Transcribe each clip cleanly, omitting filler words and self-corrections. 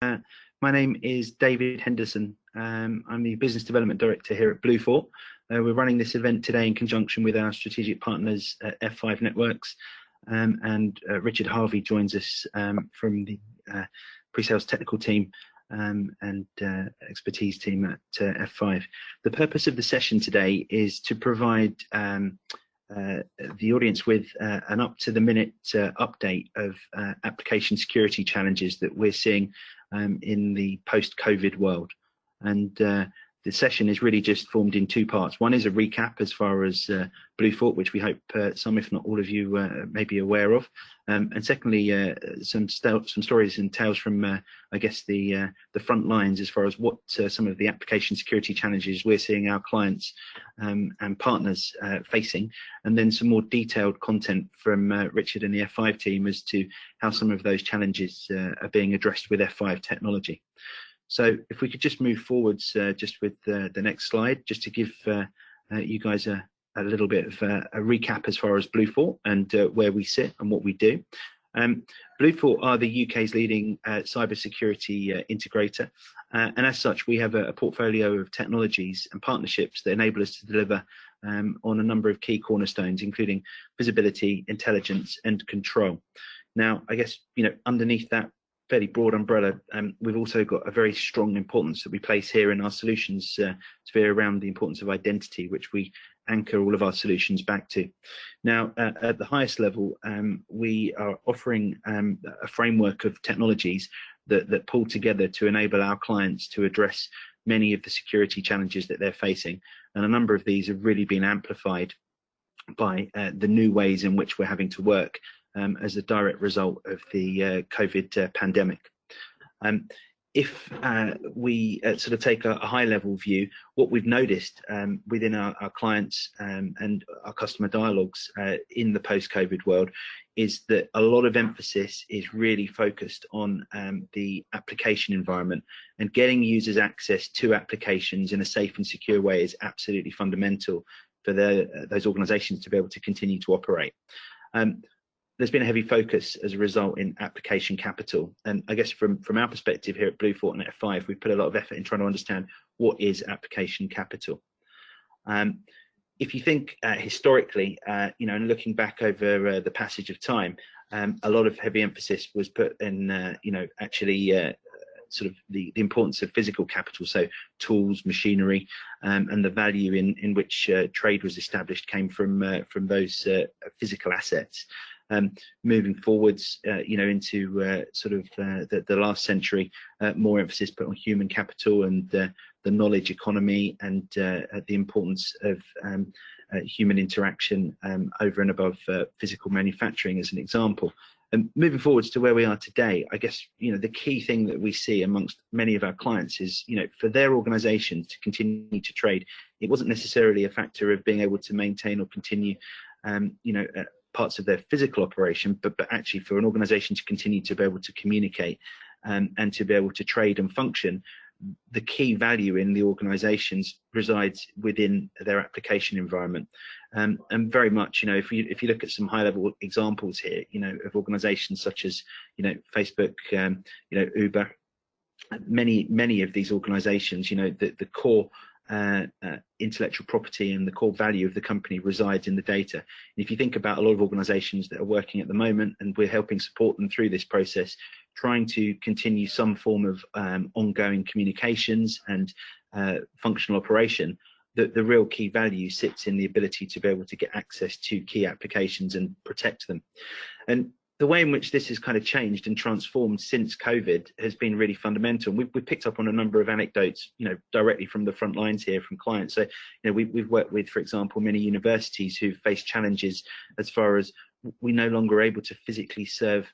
My name is David Henderson. I'm the Business Development Director here at BlueFort. We're running this event today in conjunction with our strategic partners at F5 Networks, and Richard Harvey joins us from the pre-sales technical team and expertise team at F5. The purpose of the session today is to provide the audience with an up-to-the-minute update of application security challenges that we're seeing in the post-COVID world. And the session is really just formed in two parts. One is a recap as far as BlueFort, which we hope some, if not all of you, may be aware of. And secondly, some stories and tales from, I guess, the front lines as far as what some of the application security challenges we're seeing our clients and partners facing. And then some more detailed content from Richard and the F5 team as to how some of those challenges are being addressed with F5 technology. So if we could just move forwards just with the next slide, just to give you guys a little bit of a recap as far as BlueFort and where we sit and what we do. BlueFort are the UK's leading cybersecurity integrator, and as such we have a portfolio of technologies and partnerships that enable us to deliver on a number of key cornerstones, including visibility, intelligence and control. Now, I guess, you know, underneath that fairly broad umbrella, we've also got a very strong importance that we place here in our solutions sphere around the importance of identity, which we anchor all of our solutions back to. Now, at the highest level, we are offering a framework of technologies that pull together to enable our clients to address many of the security challenges that they're facing. And a number of these have really been amplified by the new ways in which we're having to work as a direct result of the COVID pandemic. If we sort of take a high-level view, what we've noticed within our clients and our customer dialogues in the post-COVID world is that a lot of emphasis is really focused on the application environment, and getting users access to applications in a safe and secure way is absolutely fundamental for those organizations to be able to continue to operate. There's been a heavy focus as a result in application capital, and I guess from our perspective here at BlueFort and F5, we've put a lot of effort in trying to understand what is application capital. If you think historically, you know, and looking back over the passage of time, a lot of heavy emphasis was put in, you know, actually sort of the importance of physical capital, so tools, machinery, and the value in which trade was established came from those physical assets. Moving forwards, you know, into sort of the last century, more emphasis put on human capital and the knowledge economy and the importance of human interaction over and above physical manufacturing, as an example. And moving forwards to where we are today, I guess, you know, the key thing that we see amongst many of our clients is, you know, for their organizations to continue to trade, it wasn't necessarily a factor of being able to maintain or continue, you know, parts of their physical operation, but actually for an organization to continue to be able to communicate and to be able to trade and function, the key value in the organizations resides within their application environment. And very much, you know, if you look at some high level examples here, you know, of organizations such as, you know, Facebook, you know, Uber, many of these organizations, you know, the core intellectual property and the core value of the company resides in the data. And if you think about a lot of organizations that are working at the moment, and we're helping support them through this process, trying to continue some form of ongoing communications and functional operation, the real key value sits in the ability to be able to get access to key applications and protect them. And the way in which this has kind of changed and transformed since COVID has been really fundamental. We've picked up on a number of anecdotes, you know, directly from the front lines here from clients. So, you know, we've worked with, for example, many universities who've faced challenges as far as we no longer are able to physically serve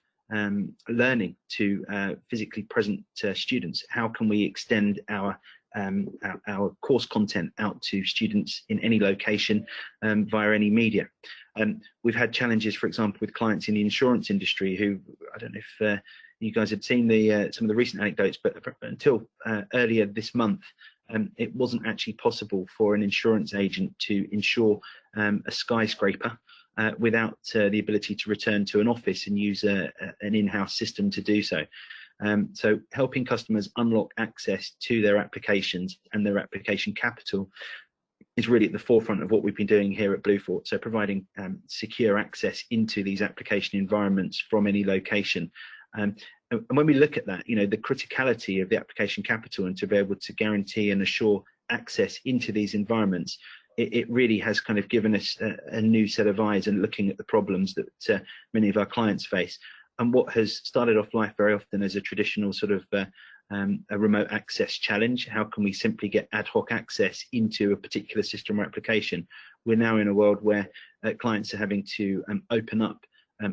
learning to physically present students. How can we extend our course content out to students in any location via any media? We've had challenges, for example, with clients in the insurance industry who, I don't know if you guys had seen some of the recent anecdotes, but until earlier this month, it wasn't actually possible for an insurance agent to insure a skyscraper without the ability to return to an office and use an in-house system to do so. So helping customers unlock access to their applications and their application capital is really at the forefront of what we've been doing here at BlueFort. So providing secure access into these application environments from any location. And when we look at that, the criticality of the application capital and to be able to guarantee and assure access into these environments, it really has kind of given us a new set of eyes and looking at the problems that many of our clients face. And what has started off life very often as a traditional sort of a remote access challenge, how can we simply get ad hoc access into a particular system or application? We're now in a world where clients are having to open up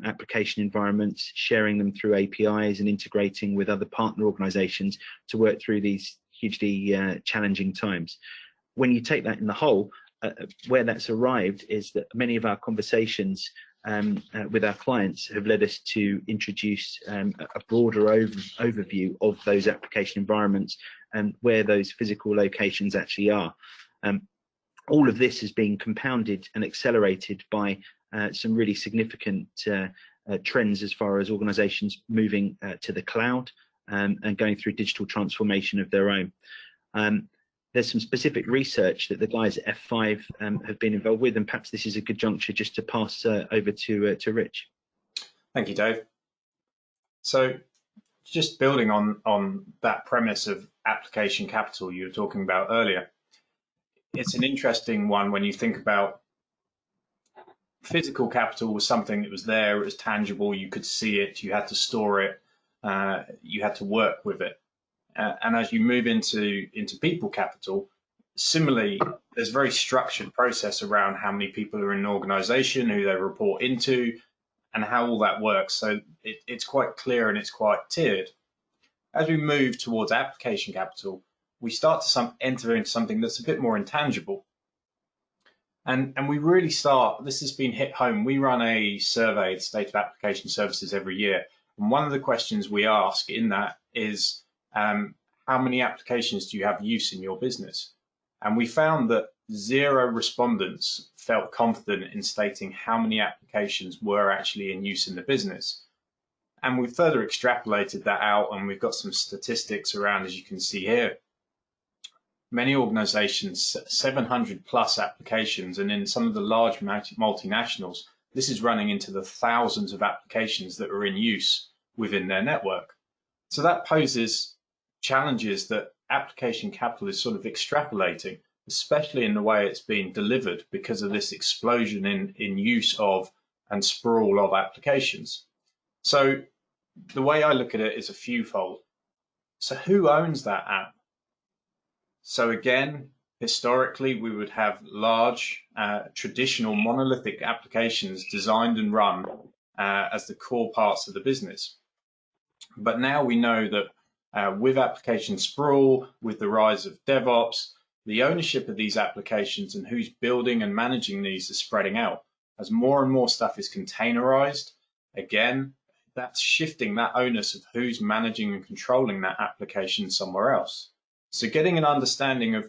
application environments, sharing them through APIs and integrating with other partner organizations to work through these hugely challenging times. When you take that in the whole, where that's arrived is that many of our conversations with our clients have led us to introduce a broader overview of those application environments and where those physical locations actually are. All of this has been compounded and accelerated by some really significant trends as far as organizations moving to the cloud and going through digital transformation of their own. There's some specific research that the guys at F5 have been involved with, and perhaps this is a good juncture just to pass over to Rich. Thank you, Dave. So just building on that premise of application capital you were talking about earlier, it's an interesting one when you think about physical capital was something that was there, it was tangible, you could see it, you had to store it, you had to work with it. And as you move into people capital, similarly, there's a very structured process around how many people are in an organization, who they report into, and how all that works. So it's quite clear and it's quite tiered. As we move towards application capital, we start to enter into something that's a bit more intangible. And we really start, this has been hit home. We run a survey, the State of Application Services, every year. And one of the questions we ask in that is, how many applications do you have use in your business? And we found that 0 respondents felt confident in stating how many applications were actually in use in the business. And we've further extrapolated that out, and we've got some statistics around, as you can see here. Many organizations, 700 plus applications, and in some of the large multinationals, this is running into the thousands of applications that are in use within their network. So that poses challenges that application capital is sort of extrapolating, especially in the way it's being delivered because of this explosion in use of and sprawl of applications. So the way I look at it is a fewfold. So who owns that app? So again, historically, we would have large traditional monolithic applications designed and run as the core parts of the business. But now we know that with application sprawl, with the rise of DevOps, the ownership of these applications and who's building and managing these is spreading out. As more and more stuff is containerized, again, that's shifting that onus of who's managing and controlling that application somewhere else. So getting an understanding of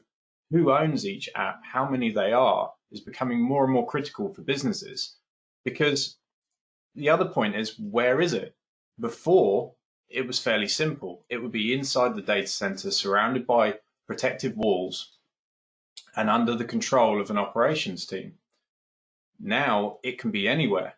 who owns each app, how many they are, is becoming more and more critical for businesses. Because the other point is, where is it? Before, it was fairly simple. It would be inside the data center, surrounded by protective walls and under the control of an operations team. Now it can be anywhere.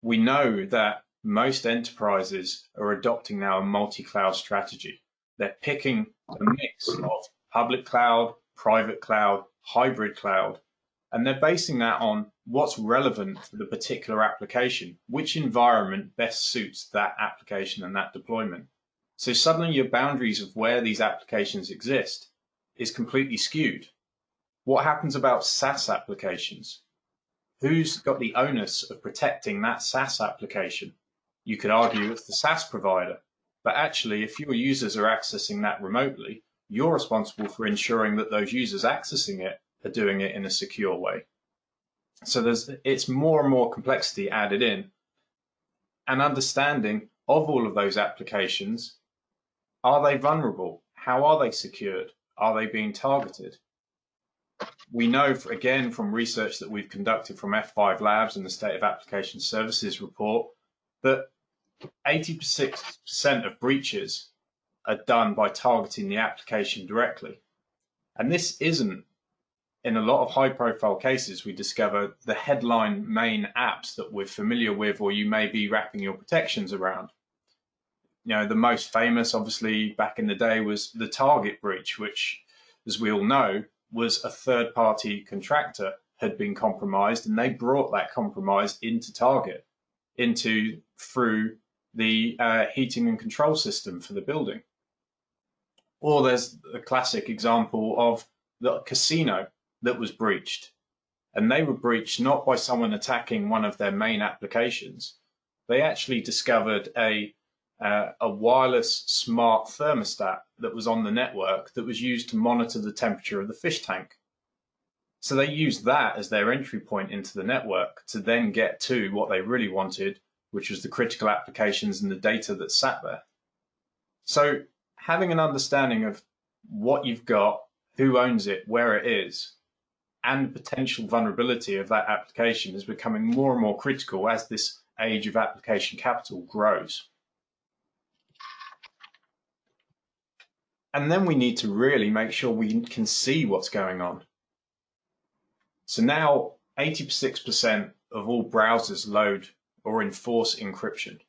We know that most enterprises are adopting now a multi-cloud strategy. They're picking a mix of public cloud, private cloud, hybrid cloud, and they're basing that on what's relevant for the particular application, which environment best suits that application and that deployment. So suddenly your boundaries of where these applications exist is completely skewed. What happens about SaaS applications? Who's got the onus of protecting that SaaS application? You could argue it's the SaaS provider, but actually if your users are accessing that remotely, you're responsible for ensuring that those users accessing it are doing it in a secure way. So it's more and more complexity added in, and understanding of all of those applications. Are they vulnerable? How are they secured? Are they being targeted? We know, again, from research that we've conducted from F5 Labs and the State of Application Services report, that 86% of breaches are done by targeting the application directly. And this isn't, in a lot of high profile cases, we discover the headline main apps that we're familiar with or you may be wrapping your protections around. The most famous, obviously, back in the day was the Target breach, which, as we all know, was a third-party contractor had been compromised, and they brought that compromise into Target, through the heating and control system for the building. Or there's a classic example of the casino that was breached, and they were breached not by someone attacking one of their main applications. They actually discovered a wireless smart thermostat that was on the network that was used to monitor the temperature of the fish tank. So they used that as their entry point into the network to then get to what they really wanted, which was the critical applications and the data that sat there. So having an understanding of what you've got, who owns it, where it is, and potential vulnerability of that application is becoming more and more critical as this age of application capital grows. And then we need to really make sure we can see what's going on. So now 86% of all browsers load or enforce encryption.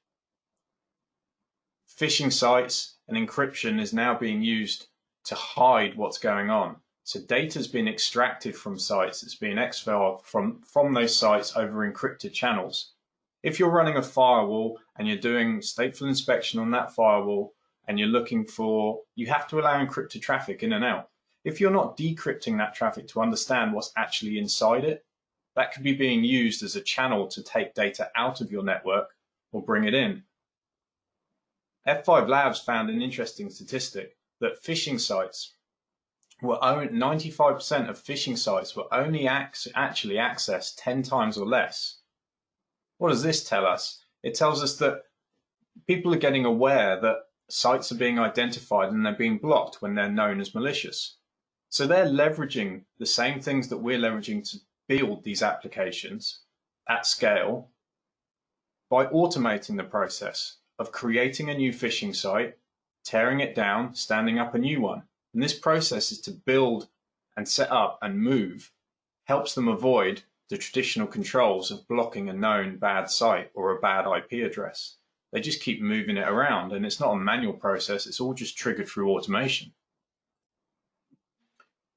Phishing sites and encryption is now being used to hide what's going on. So data has been extracted from sites, it's being exfiled from those sites over encrypted channels. If you're running a firewall and you're doing stateful inspection on that firewall and you're looking for, you have to allow encrypted traffic in and out. If you're not decrypting that traffic to understand what's actually inside it, that could be being used as a channel to take data out of your network or bring it in. F5 Labs found an interesting statistic that phishing sites were 95% of phishing sites were only actually accessed 10 times or less. What does this tell us? It tells us that people are getting aware that sites are being identified and they're being blocked when they're known as malicious. So they're leveraging the same things that we're leveraging to build these applications at scale by automating the process of creating a new phishing site, tearing it down, standing up a new one. And this process is to build and set up and move, helps them avoid the traditional controls of blocking a known bad site or a bad IP address. They just keep moving it around, and it's not a manual process, it's all just triggered through automation.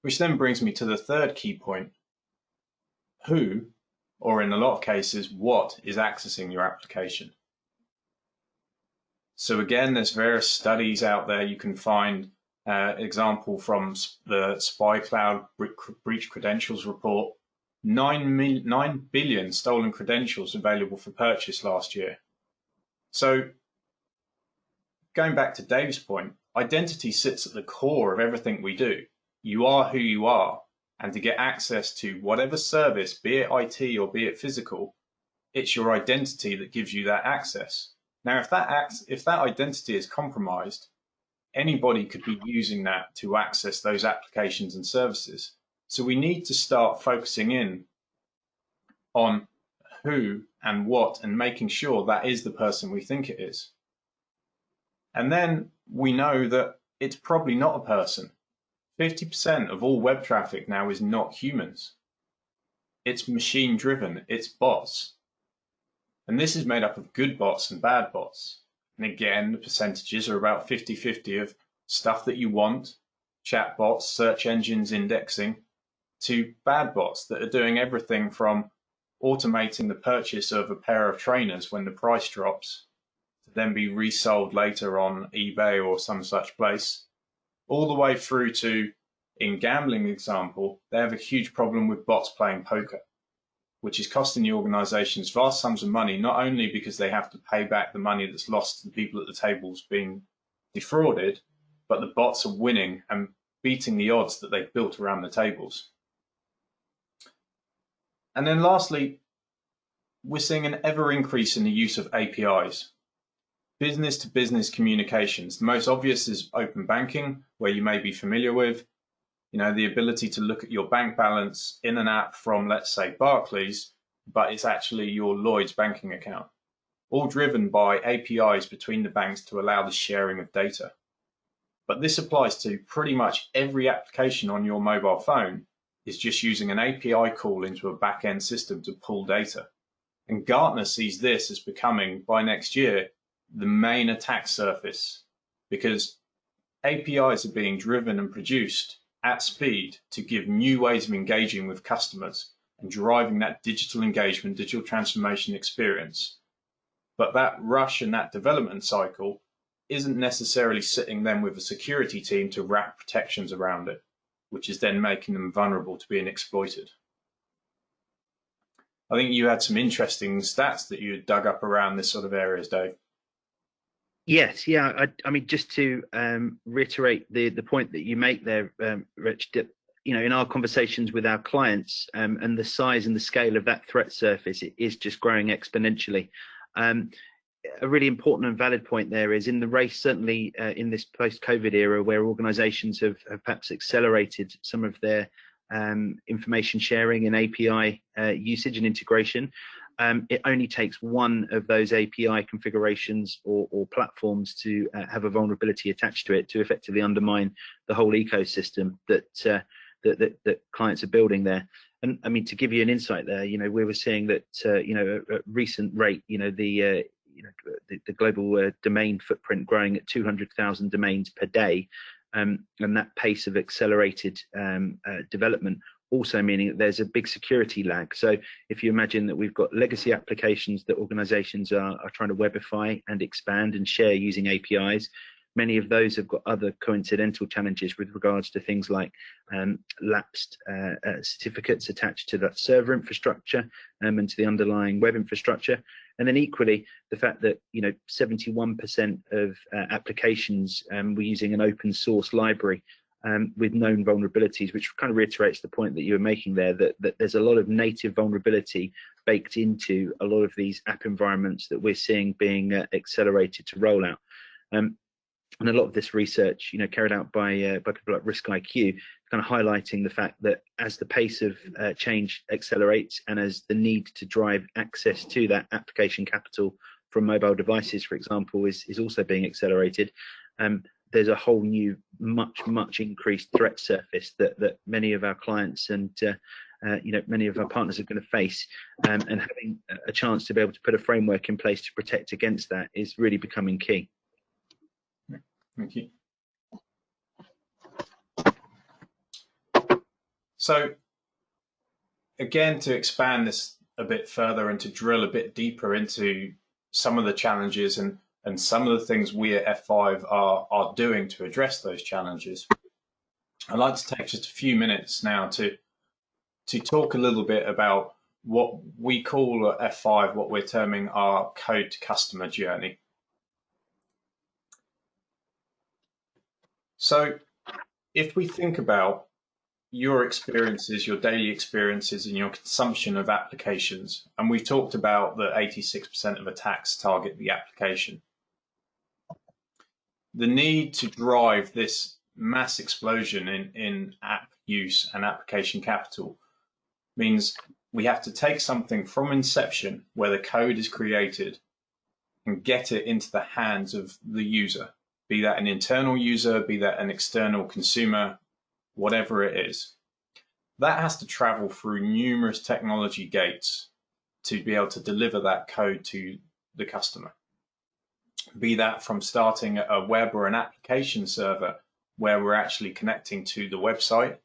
Which then brings me to the third key point. Who, or in a lot of cases, what is accessing your application? So again, there's various studies out there. You can find example from the SpyCloud breach credentials report, 9 billion stolen credentials available for purchase last year. So going back to Dave's point, identity sits at the core of everything we do. You are who you are, and to get access to whatever service, be it IT or be it physical, it's your identity that gives you that access. Now, if that identity is compromised, anybody could be using that to access those applications and services. So we need to start focusing in on who and what and making sure that is the person we think it is. And then we know that it's probably not a person. 50% of all web traffic now is not humans. It's machine driven, it's bots. And this is made up of good bots and bad bots. And again, the percentages are about 50-50 of stuff that you want, chat bots, search engines indexing, to bad bots that are doing everything from automating the purchase of a pair of trainers when the price drops, to then be resold later on eBay or some such place, all the way through to, in gambling example, they have a huge problem with bots playing poker, which is costing the organizations vast sums of money, not only because they have to pay back the money that's lost to the people at the tables being defrauded, but the bots are winning and beating the odds that they've built around the tables. And then lastly, we're seeing an ever increase in the use of APIs. Business to business communications. The most obvious is open banking, where you may be familiar with, the ability to look at your bank balance in an app from, let's say, Barclays, but it's actually your Lloyd's banking account. all driven by APIs between the banks to allow the sharing of data. But this applies to pretty much every application on your mobile phone is just using an API call into a back-end system to pull data. And Gartner sees this as becoming, by next year, the main attack surface, because APIs are being driven and produced at speed to give new ways of engaging with customers and driving that digital engagement, digital transformation experience. But that rush and that development cycle isn't necessarily sitting then with a security team to wrap protections around it, which is then making them vulnerable to being exploited. I think you had some interesting stats that you had dug up around this sort of areas, Dave. Yes, yeah. I mean, just to reiterate the point that you make there, Rich, that, you know, in our conversations with our clients, and the size and the scale of that threat surface, it is just growing exponentially. A really important and valid point there is in the race, certainly in this post-COVID era, where organizations have perhaps accelerated some of their information sharing and API usage and integration. It only takes one of those API configurations or platforms to have a vulnerability attached to it to effectively undermine the whole ecosystem that clients are building there. And I mean, to give you an insight there, you know, we were seeing that you know, at recent rate, you know, the global domain footprint growing at 200,000 domains per day, and that pace of accelerated development also meaning that there's a big security lag. So if you imagine that we've got legacy applications that organizations are trying to webify and expand and share using APIs, many of those have got other coincidental challenges with regards to things like lapsed certificates attached to that server infrastructure and to the underlying web infrastructure. And then equally, the fact that, you know, 71% of applications were using an open source library with known vulnerabilities, which kind of reiterates the point that you were making there, that there's a lot of native vulnerability baked into a lot of these app environments that we're seeing being accelerated to roll out. And a lot of this research, you know, carried out by people like RiskIQ, kind of highlighting the fact that as the pace of change accelerates and as the need to drive access to that application capital from mobile devices, for example, is also being accelerated, there's a whole new, much increased threat surface that many of our clients and you know, many of our partners are going to face, and having a chance to be able to put a framework in place to protect against that is really becoming key. Thank you. So again, to expand this a bit further and to drill a bit deeper into some of the challenges and some of the things we at F5 are doing to address those challenges, I'd like to take just a few minutes now to talk a little bit about what we call at F5, what we're terming our code to customer journey. So if we think about your experiences, your daily experiences and your consumption of applications, and we've talked about that 86% of attacks target the application. The need to drive this mass explosion in app use and application capital means we have to take something from inception where the code is created and get it into the hands of the user, be that an internal user, be that an external consumer, whatever it is. That has to travel through numerous technology gates to be able to deliver that code to the customer. Be that from starting a web or an application server where we're actually connecting to the website,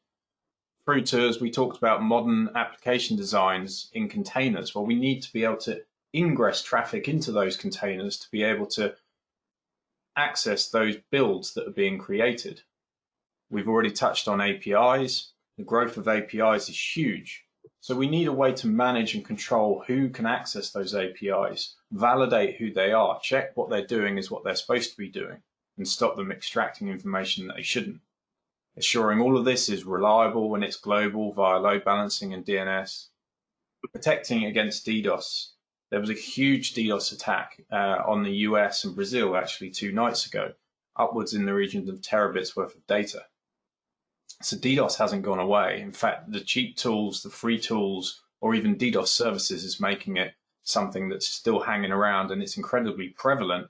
through to, as we talked about, modern application designs in containers. Well, we need to be able to ingress traffic into those containers to be able to access those builds that are being created. We've already touched on APIs. The growth of APIs is huge. So we need a way to manage and control who can access those APIs, validate who they are, check what they're doing is what they're supposed to be doing, and stop them extracting information that they shouldn't. Assuring all of this is reliable when it's global via load balancing and DNS. Protecting against DDoS. There was a huge DDoS attack on the US and Brazil actually 2 nights ago, upwards in the region of terabits worth of data. So DDoS hasn't gone away. In fact, the cheap tools, the free tools, or even DDoS services is making it something that's still hanging around and it's incredibly prevalent,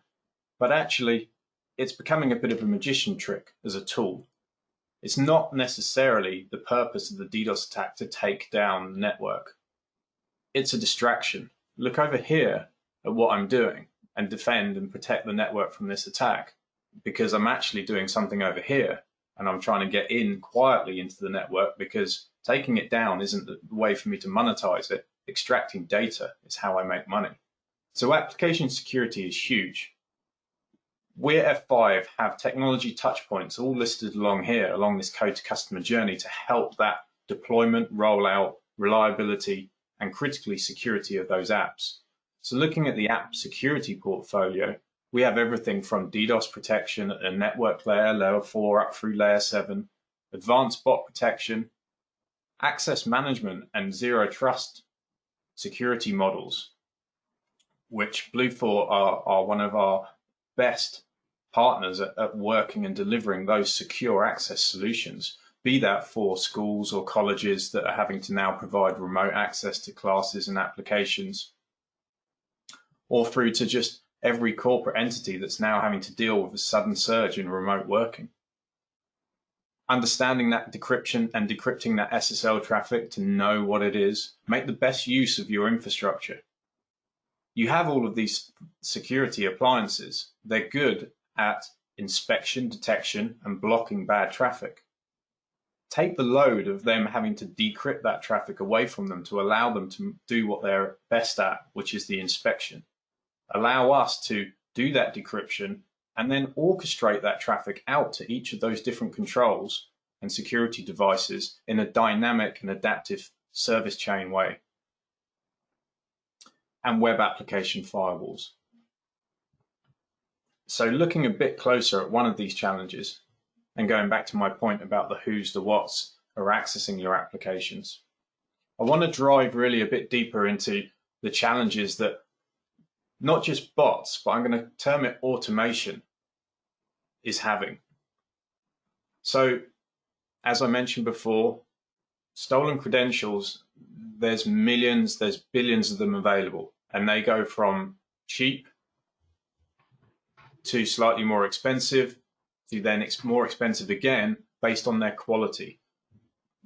but actually it's becoming a bit of a magician trick as a tool. It's not necessarily the purpose of the DDoS attack to take down the network. It's a distraction. Look over here at what I'm doing and defend and protect the network from this attack, because I'm actually doing something over here and I'm trying to get in quietly into the network, because taking it down isn't the way for me to monetize it. Extracting data is how I make money. So application security is huge. We at F5 have technology touch points all listed along here, along this code to customer journey, to help that deployment, rollout, reliability, and critically security of those apps. So looking at the app security portfolio, we have everything from DDoS protection at a network layer, layer 4 up through layer 7, advanced bot protection, access management and zero trust security models, which BlueFort are one of our best partners at working and delivering those secure access solutions, be that for schools or colleges that are having to now provide remote access to classes and applications, or through to just every corporate entity that's now having to deal with a sudden surge in remote working. Understanding that decryption and decrypting that SSL traffic to know what it is, make the best use of your infrastructure. You have all of these security appliances. They're good at inspection, detection, and blocking bad traffic. Take the load of them having to decrypt that traffic away from them to allow them to do what they're best at, which is the inspection. Allow us to do that decryption and then orchestrate that traffic out to each of those different controls and security devices in a dynamic and adaptive service chain way. And web application firewalls. So looking a bit closer at one of these challenges, and going back to my point about the who's, the what's, are accessing your applications, I want to drive really a bit deeper into the challenges that not just bots, but I'm going to term it automation, is having. So, as I mentioned before, stolen credentials, there's millions, there's billions of them available, and they go from cheap to slightly more expensive to then more expensive again based on their quality.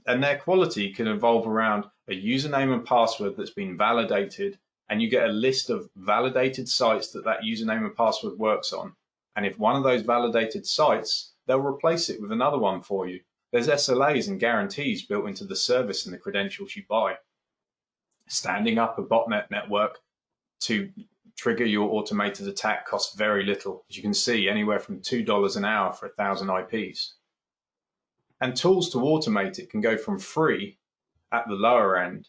And their quality can evolve around a username and password that's been validated, and you get a list of validated sites that that username and password works on. And if one of those validated sites, they'll replace it with another one for you. There's SLAs and guarantees built into the service and the credentials you buy. Standing up a botnet network to trigger your automated attack costs very little. As you can see, anywhere from $2 an hour for 1,000 IPs. And tools to automate it can go from free at the lower end.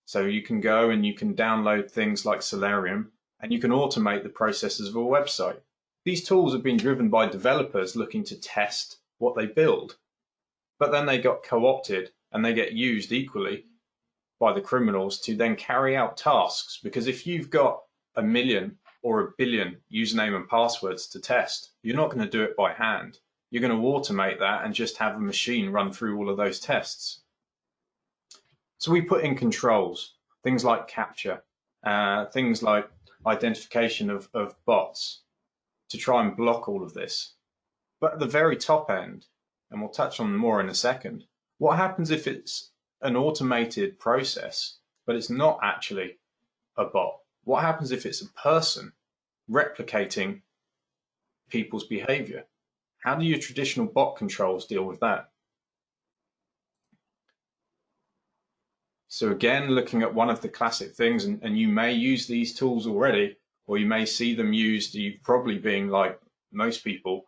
So you can go and you can download things like Solarium, and you can automate the processes of a website. These tools have been driven by developers looking to test what they build, but then they got co-opted and they get used equally by the criminals to then carry out tasks. Because if you've got 1 million or 1 billion username and passwords to test, you're not going to do it by hand. You're going to automate that and just have a machine run through all of those tests. So we put in controls, things like capture, things like identification of bots to try and block all of this. But at the very top end, and we'll touch on more in a second, what happens if it's an automated process, but it's not actually a bot? What happens if it's a person replicating people's behavior? How do your traditional bot controls deal with that? So again, looking at one of the classic things, and you may use these tools already, or you may see them used, you've probably been, like most people,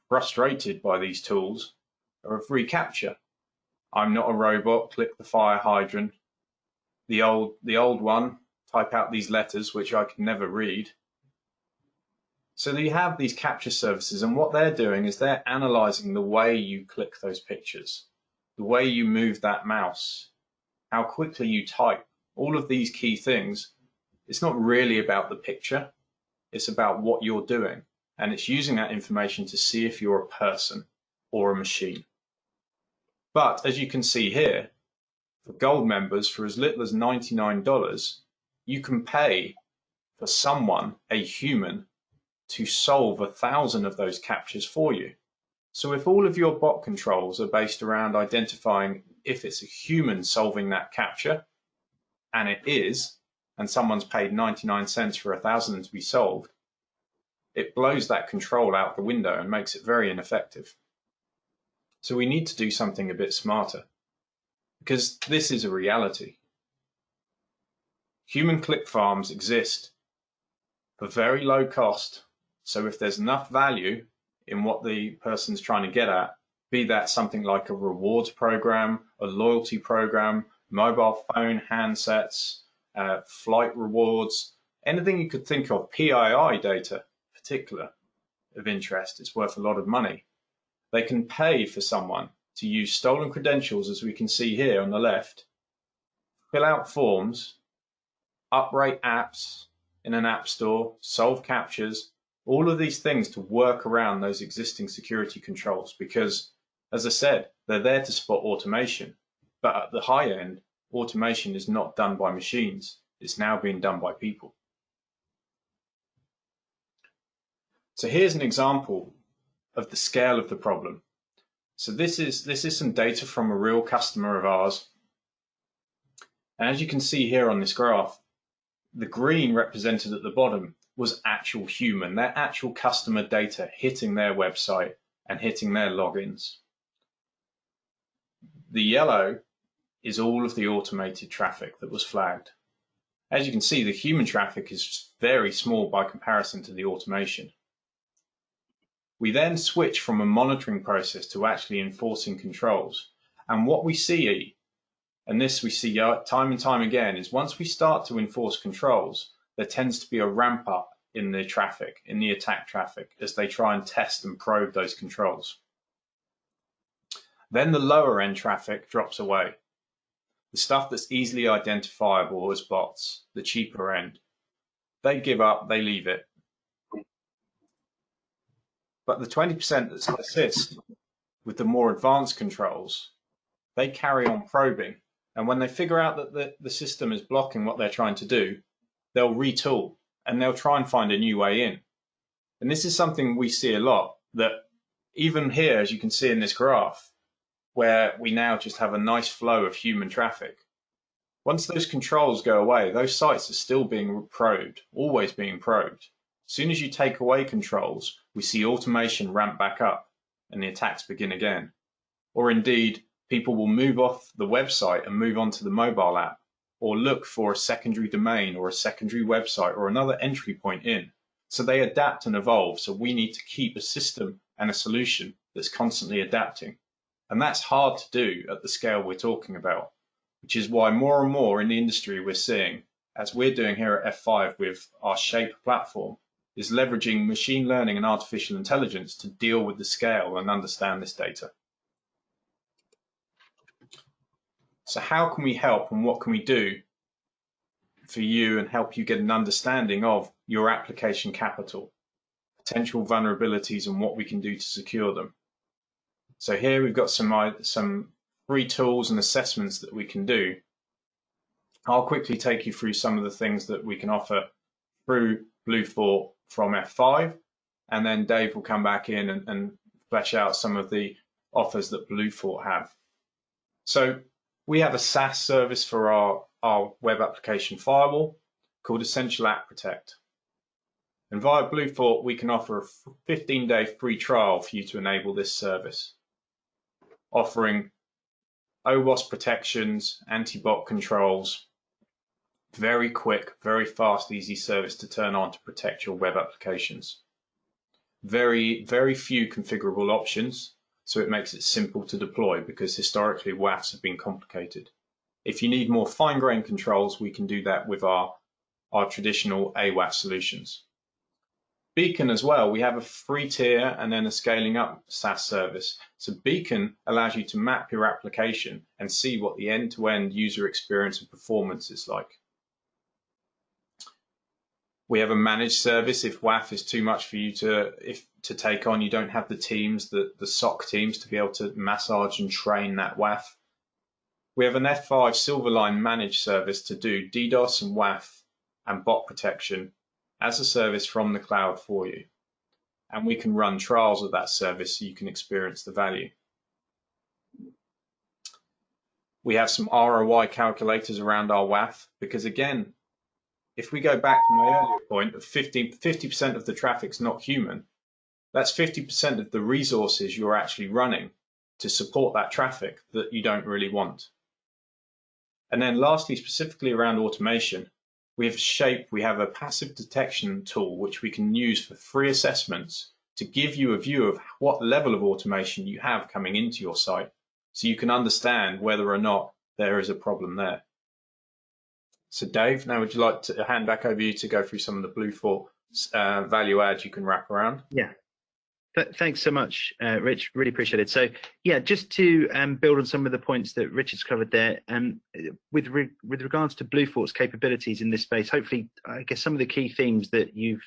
frustrated by these tools, of reCAPTCHA. I'm not a robot, click the fire hydrant. The old one, type out these letters, which I can never read. So you have these capture services, and what they're doing is they're analyzing the way you click those pictures, the way you move that mouse, how quickly you type, all of these key things. It's not really about the picture, it's about what you're doing. And it's using that information to see if you're a person or a machine. But as you can see here, for gold members, for as little as $99, you can pay for someone, a human, to solve 1,000 of those captures for you. So if all of your bot controls are based around identifying if it's a human solving that capture, and it is, and someone's paid 99 cents for 1,000 to be solved, it blows that control out the window and makes it very ineffective. So we need to do something a bit smarter, because this is a reality. Human click farms exist for very low cost. So if there's enough value in what the person's trying to get at, be that something like a rewards program, a loyalty program, mobile phone handsets, flight rewards, anything you could think of, PII data, particular of interest, it's worth a lot of money. They can pay for someone to use stolen credentials, as we can see here on the left, fill out forms, uprate apps in an app store, solve captures, all of these things to work around those existing security controls, because, as I said, they're there to spot automation. But at the high end, automation is not done by machines. It's now being done by people. So here's an example of the scale of the problem. So this is some data from a real customer of ours. And as you can see here on this graph, the green represented at the bottom was actual human, their actual customer data hitting their website and hitting their logins. The yellow is all of the automated traffic that was flagged. As you can see, the human traffic is very small by comparison to the automation. We then switch from a monitoring process to actually enforcing controls. And what we see, and this we see time and time again, is once we start to enforce controls, there tends to be a ramp up in the traffic, in the attack traffic, as they try and test and probe those controls. Then the lower end traffic drops away. The stuff that's easily identifiable as bots, the cheaper end, they give up, they leave it. But the 20% that persist with the more advanced controls, they carry on probing. And when they figure out that the system is blocking what they're trying to do, they'll retool and they'll try and find a new way in. And this is something we see a lot, that even here, as you can see in this graph, where we now just have a nice flow of human traffic, once those controls go away, those sites are still being probed, always being probed. As soon as you take away controls, we see automation ramp back up and the attacks begin again. Or indeed, people will move off the website and move on to the mobile app, or look for a secondary domain or a secondary website or another entry point in. So they adapt and evolve. So we need to keep a system and a solution that's constantly adapting. And that's hard to do at the scale we're talking about, which is why more and more in the industry we're seeing, as we're doing here at F5 with our Shape platform, is leveraging machine learning and artificial intelligence to deal with the scale and understand this data. So how can we help, and what can we do for you and help you get an understanding of your application capital, potential vulnerabilities, and what we can do to secure them? So here we've got some free tools and assessments that we can do. I'll quickly take you through some of the things that we can offer through BlueFort from F5, and then Dave will come back in and flesh out some of the offers that BlueFort have. So we have a SaaS service for our web application firewall called Essential App Protect. And via BlueFort, we can offer a 15-day free trial for you to enable this service, offering OWASP protections, anti-bot controls, very quick, very fast, easy service to turn on to protect your web applications. Very, very few configurable options, so it makes it simple to deploy, because historically WAFs have been complicated. If you need more fine-grained controls, we can do that with our traditional AWAF solutions. Beacon as well, we have a free tier and then a scaling up SaaS service. So Beacon allows you to map your application and see what the end-to-end user experience and performance is like. We have a managed service if WAF is too much for you to take on. You don't have the teams, the SOC teams, to be able to massage and train that WAF. We have an F5 Silverline managed service to do DDoS and WAF and bot protection as a service from the cloud for you. And we can run trials of that service so you can experience the value. We have some ROI calculators around our WAF, because again, if we go back to my earlier point of 50% of the traffic's not human, that's 50% of the resources you're actually running to support that traffic that you don't really want. And then lastly, specifically around automation, we have a passive detection tool which we can use for free assessments to give you a view of what level of automation you have coming into your site, so you can understand whether or not there is a problem there. So Dave, now would you like to hand back over you to go through some of the BlueFort value adds you can wrap around? Yeah. Thanks so much, Rich. Really appreciate it. So, yeah, just to build on some of the points that Richard's covered there, with regards to BlueFort's capabilities in this space, hopefully, I guess some of the key themes that you've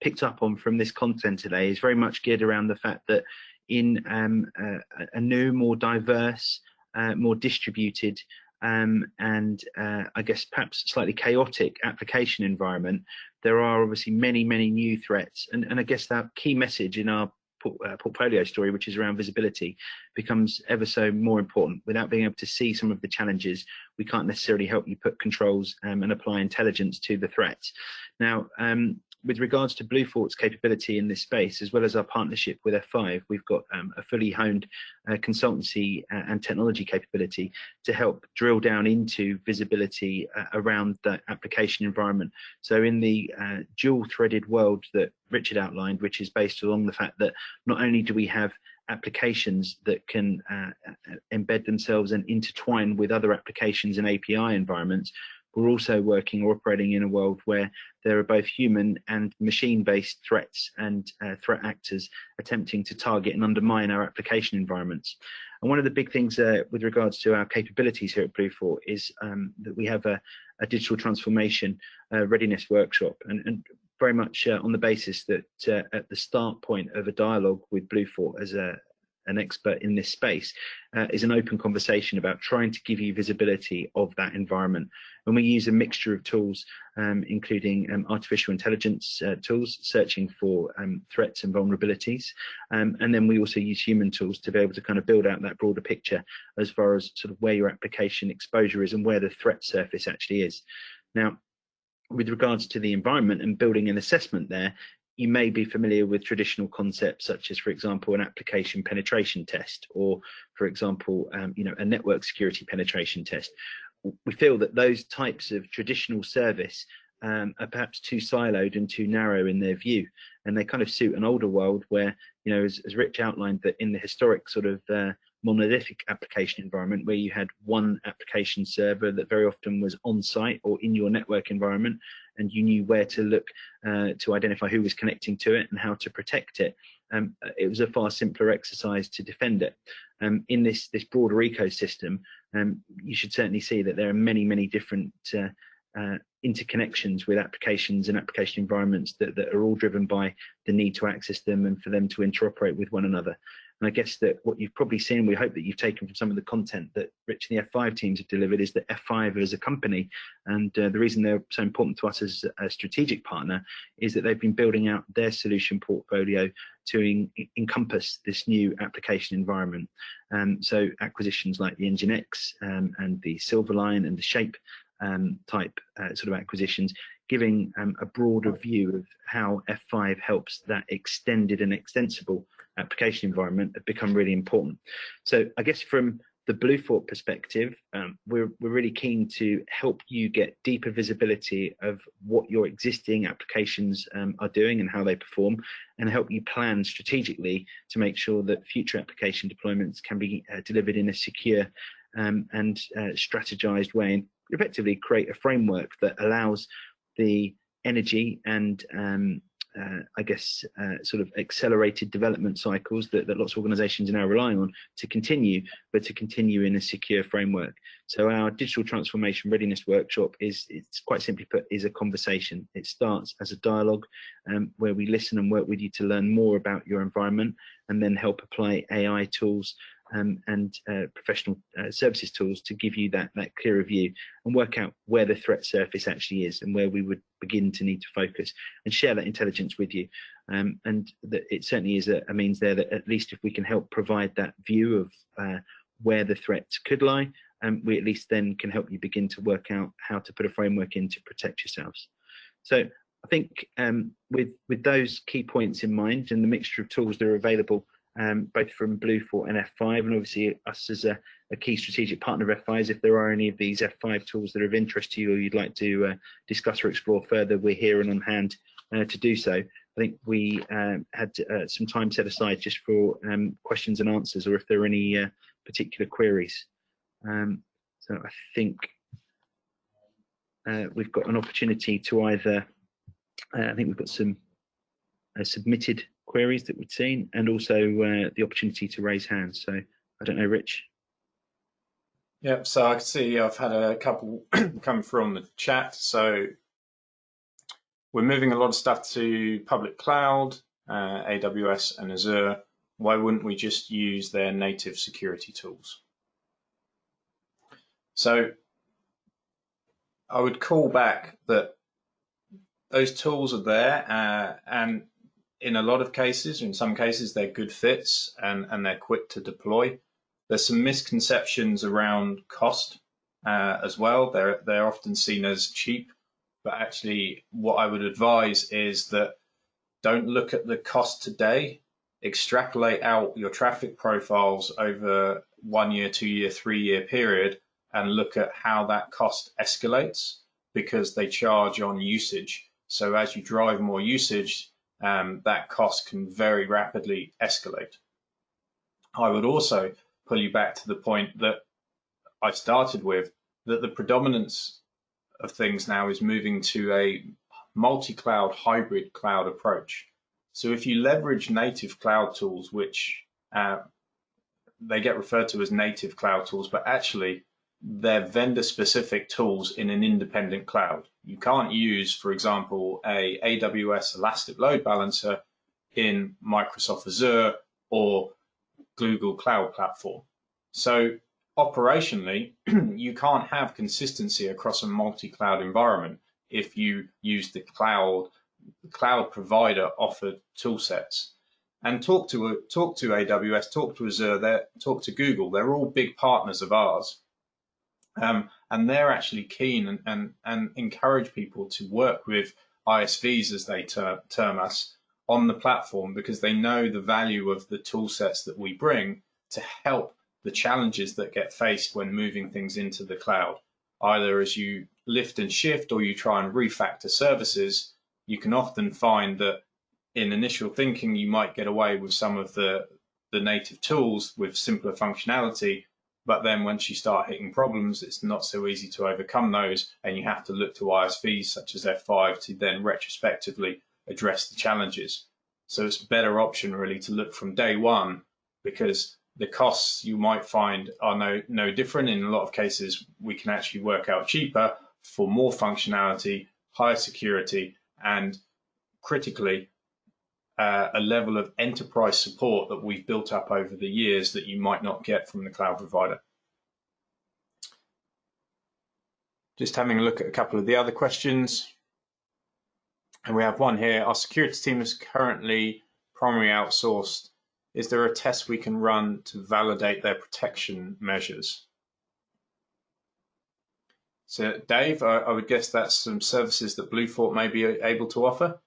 picked up on from this content today is very much geared around the fact that in a new, more diverse, more distributed, and I guess perhaps slightly chaotic application environment, there are obviously many new threats, and I guess that key message in our portfolio story, which is around visibility, becomes ever so more important. Without being able to see some of the challenges, we can't necessarily help you put controls and apply intelligence to the threats. Now, with regards to BlueFort's capability in this space, as well as our partnership with F5, we've got a fully honed consultancy and technology capability to help drill down into visibility around the application environment. So in the dual-threaded world that Richard outlined, which is based along the fact that not only do we have applications that can embed themselves and intertwine with other applications and API environments, we're also working or operating in a world where there are both human and machine-based threats and threat actors attempting to target and undermine our application environments. And one of the big things with regards to our capabilities here at BlueFort is that we have a digital transformation readiness workshop, and very much on the basis that at the start point of a dialogue with BlueFort as an expert in this space is an open conversation about trying to give you visibility of that environment. And we use a mixture of tools, including artificial intelligence tools, searching for threats and vulnerabilities. And then we also use human tools to be able to kind of build out that broader picture as far as sort of where your application exposure is and where the threat surface actually is. Now, with regards to the environment and building an assessment there, you may be familiar with traditional concepts such as, for example, an application penetration test, or, for example, a network security penetration test. We feel that those types of traditional service are perhaps too siloed and too narrow in their view, and they kind of suit an older world where, as Rich outlined, that in the historic sort of monolithic application environment where you had one application server that very often was on site or in your network environment, and you knew where to look to identify who was connecting to it and how to protect it. It was a far simpler exercise to defend it. In this broader ecosystem, you should certainly see that there are many different interconnections with applications and application environments that are all driven by the need to access them and for them to interoperate with one another. And I guess that what you've probably seen, we hope that you've taken from some of the content that Rich and the F5 teams have delivered, is that F5 as a company, and the reason they're so important to us as a strategic partner, is that they've been building out their solution portfolio to encompass this new application environment. So acquisitions like the NGINX and the Silverline and the Shape type sort of acquisitions, giving a broader view of how F5 helps that extended and extensible application environment have become really important. So I guess from the BlueFort perspective, we're really keen to help you get deeper visibility of what your existing applications are doing and how they perform, and help you plan strategically to make sure that future application deployments can be delivered in a secure and strategized way, and effectively create a framework that allows the energy and I guess sort of accelerated development cycles that lots of organizations are now relying on to continue, but to continue in a secure framework. So our digital transformation readiness workshop it's quite simply put, is a conversation. It starts as a dialogue where we listen and work with you to learn more about your environment, and then help apply AI tools and professional services tools to give you that clearer view and work out where the threat surface actually is and where we would begin to need to focus, and share that intelligence with you. And that it certainly is a means there that at least if we can help provide that view of where the threats could lie, we at least then can help you begin to work out how to put a framework in to protect yourselves. So I think with those key points in mind and the mixture of tools that are available, both from BlueFort and F5, and obviously us as a key strategic partner of F5's, if there are any of these F5 tools that are of interest to you or you'd like to discuss or explore further, we're here and on hand to do so. I think we had some time set aside just for questions and answers, or if there are any particular queries. So I think we've got an opportunity to either, I think we've got some submitted queries that we've seen, and also the opportunity to raise hands. So I don't know, Rich. Yep, so I can see I've had a couple come through on the chat. So we're moving a lot of stuff to public cloud, AWS and Azure. Why wouldn't we just use their native security tools? So I would call back that those tools are there, and in a lot of cases, in some cases, they're good fits and they're quick to deploy. There's some misconceptions around cost as well. They're often seen as cheap, but actually what I would advise is that don't look at the cost today. Extrapolate out your traffic profiles over 1 year, 2 year, 3 year period, and look at how that cost escalates, because they charge on usage. So as you drive more usage, that cost can very rapidly escalate. I would also pull you back to the point that I started with, that the predominance of things now is moving to a multi-cloud, hybrid cloud approach. So if you leverage native cloud tools, which they get referred to as native cloud tools, but actually they're vendor-specific tools in an independent cloud. You can't use, for example, a AWS Elastic Load Balancer in Microsoft Azure or Google Cloud Platform. So operationally, you can't have consistency across a multi-cloud environment if you use the cloud provider offered tool sets. And talk to AWS, talk to Azure, talk to Google. They're all big partners of ours. And they're actually keen and encourage people to work with ISVs, as they term us, on the platform, because they know the value of the tool sets that we bring to help the challenges that get faced when moving things into the cloud. Either as you lift and shift or you try and refactor services, you can often find that in initial thinking you might get away with some of the native tools with simpler functionality, but then once you start hitting problems, it's not so easy to overcome those, and you have to look to ISVs such as F5 to then retrospectively address the challenges. So it's a better option really to look from day one, because the costs you might find are no different. In a lot of cases, we can actually work out cheaper for more functionality, higher security, and critically, a level of enterprise support that we've built up over the years that you might not get from the cloud provider. Just having a look at a couple of the other questions. And we have one here. Our security team is currently primarily outsourced. Is there a test we can run to validate their protection measures? So Dave, I would guess that's some services that BlueFort may be able to offer?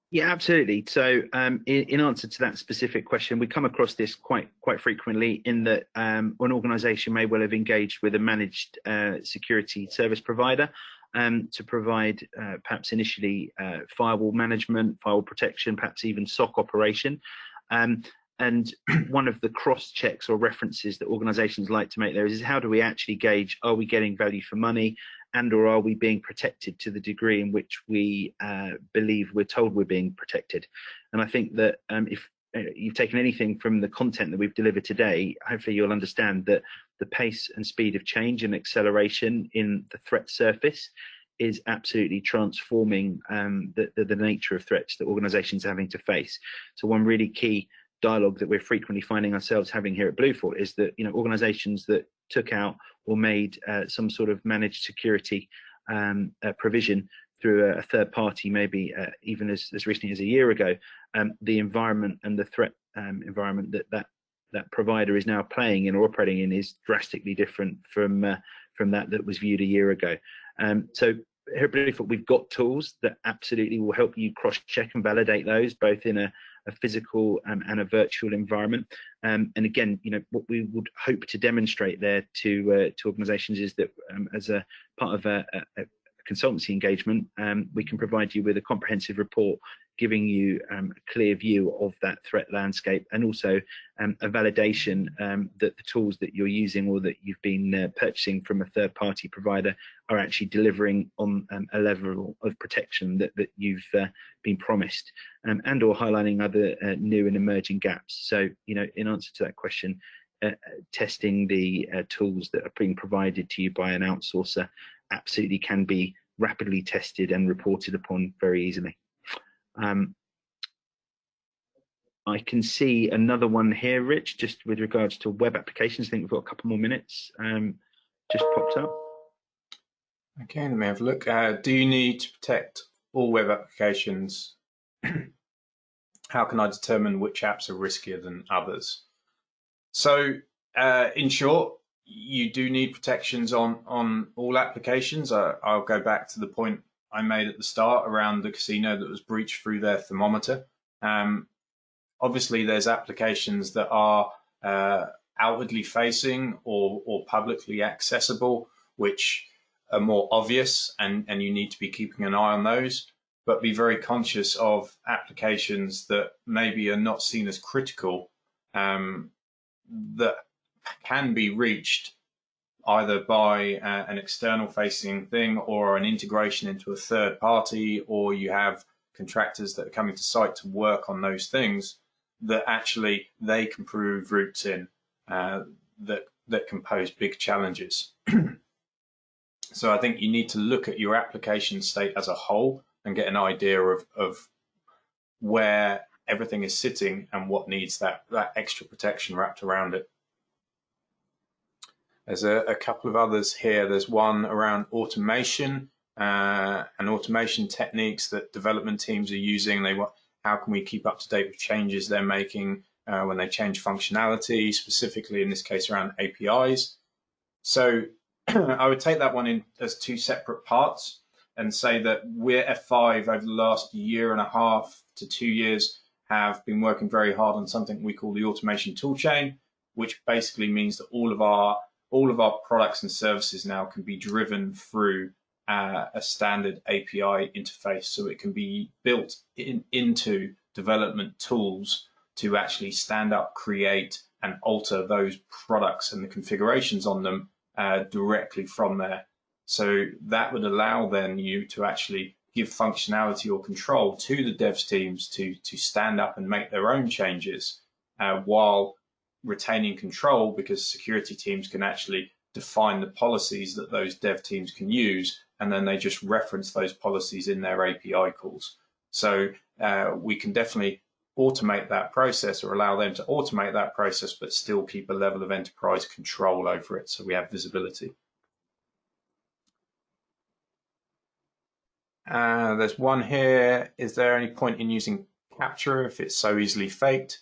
Yeah, absolutely. So in answer to that specific question, we come across this quite frequently, in that an organization may well have engaged with a managed security service provider to provide perhaps initially firewall management, firewall protection, perhaps even SOC operation. And one of the cross checks or references that organizations like to make there is how do we actually gauge, are we getting value for money, and or are we being protected to the degree in which we believe we're told we're being protected? And I think that if you've taken anything from the content that we've delivered today, hopefully you'll understand that the pace and speed of change and acceleration in the threat surface is absolutely transforming the nature of threats that organizations are having to face. So one really key dialogue that we're frequently finding ourselves having here at BlueFort is that, organizations that took out or made some sort of managed security provision through a third party, maybe even as recently as a year ago, the environment and the threat environment that provider is now playing in or operating in is drastically different from that was viewed a year ago. So here at BlueFort, we've got tools that absolutely will help you cross-check and validate those, both in a physical and a virtual environment. And again, what we would hope to demonstrate there to organizations is that as a part of a consultancy engagement, we can provide you with a comprehensive report giving you a clear view of that threat landscape, and also a validation that the tools that you're using or that you've been purchasing from a third-party provider are actually delivering on a level of protection that you've been promised, and or highlighting other new and emerging gaps. So, in answer to that question, testing the tools that are being provided to you by an outsourcer absolutely can be rapidly tested and reported upon very easily. I can see another one here, Rich, just with regards to web applications. I think we've got a couple more minutes. Just popped up. Okay, let me have a look. Do you need to protect all web applications? How can I determine which apps are riskier than others? So, in short, you do need protections on all applications. I'll go back to the point I made at the start around the casino that was breached through their thermometer. Obviously, there's applications that are outwardly facing or publicly accessible, which are more obvious, and you need to be keeping an eye on those. But be very conscious of applications that maybe are not seen as critical, that can be reached either by an external facing thing or an integration into a third party, or you have contractors that are coming to site to work on those things that actually they can prove routes in that can pose big challenges. So I think you need to look at your application state as a whole and get an idea of where everything is sitting and what needs that extra protection wrapped around it. There's a couple of others here. There's one around automation and automation techniques that development teams are using. How can we keep up to date with changes they're making when they change functionality, specifically in this case around APIs. So I would take that one in as two separate parts and say that we're F5 over the last year and a half to 2 years have been working very hard on something we call the automation toolchain, which basically means that all of our products and services now can be driven through a standard API interface, so it can be built into development tools to actually stand up, create, and alter those products and the configurations on them directly from there. So that would allow then you to actually give functionality or control to the devs teams to stand up and make their own changes while retaining control, because security teams can actually define the policies that those dev teams can use, and then they just reference those policies in their API calls. So we can definitely automate that process, or allow them to automate that process, but still keep a level of enterprise control over it, so we have visibility. There's one here. Is there any point in using capture if it's so easily faked?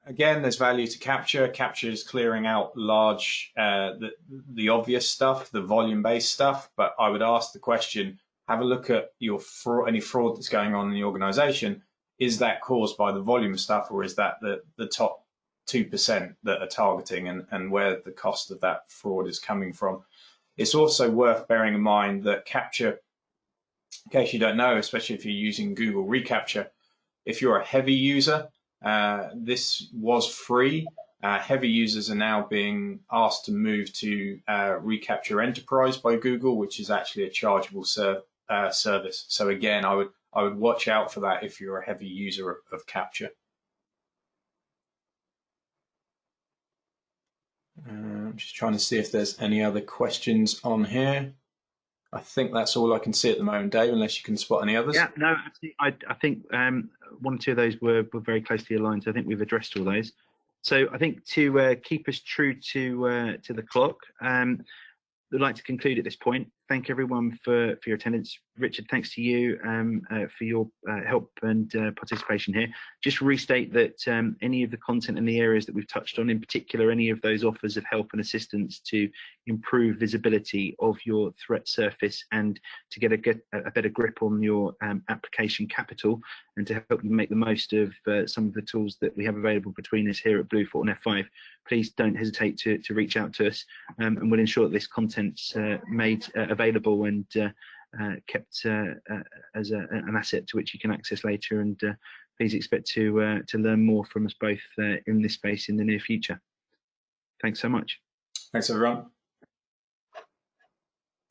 Again, there's value to capture. Capture is clearing out large, the obvious stuff, the volume-based stuff. But I would ask the question: have a look at your any fraud that's going on in the organization. Is that caused by the volume of stuff, or is that the top 2% that are targeting, and where the cost of that fraud is coming from? It's also worth bearing in mind that capture, in case you don't know, especially if you're using Google reCAPTCHA, if you're a heavy user, this was free. Heavy users are now being asked to move to reCAPTCHA Enterprise by Google, which is actually a chargeable service. So again, I would watch out for that if you're a heavy user of capture. I'm just trying to see if there's any other questions on here. I think that's all I can see at the moment, Dave, unless you can spot any others. Yeah, no, actually, I think one or two of those were very closely aligned. So I think we've addressed all those. So I think to keep us true to the clock, I'd like to conclude at this point. Thank everyone for your attendance. Richard, thanks to you for your help and participation here. Just restate that any of the content in the areas that we've touched on, in particular, any of those offers of help and assistance to improve visibility of your threat surface and to get a better grip on your application capital and to help you make the most of some of the tools that we have available between us here at BlueFort and F5, please don't hesitate to reach out to us, and we'll ensure that this content's made available and kept as an asset to which you can access later. And please expect to learn more from us both in this space in the near future. Thanks so much. Thanks, everyone.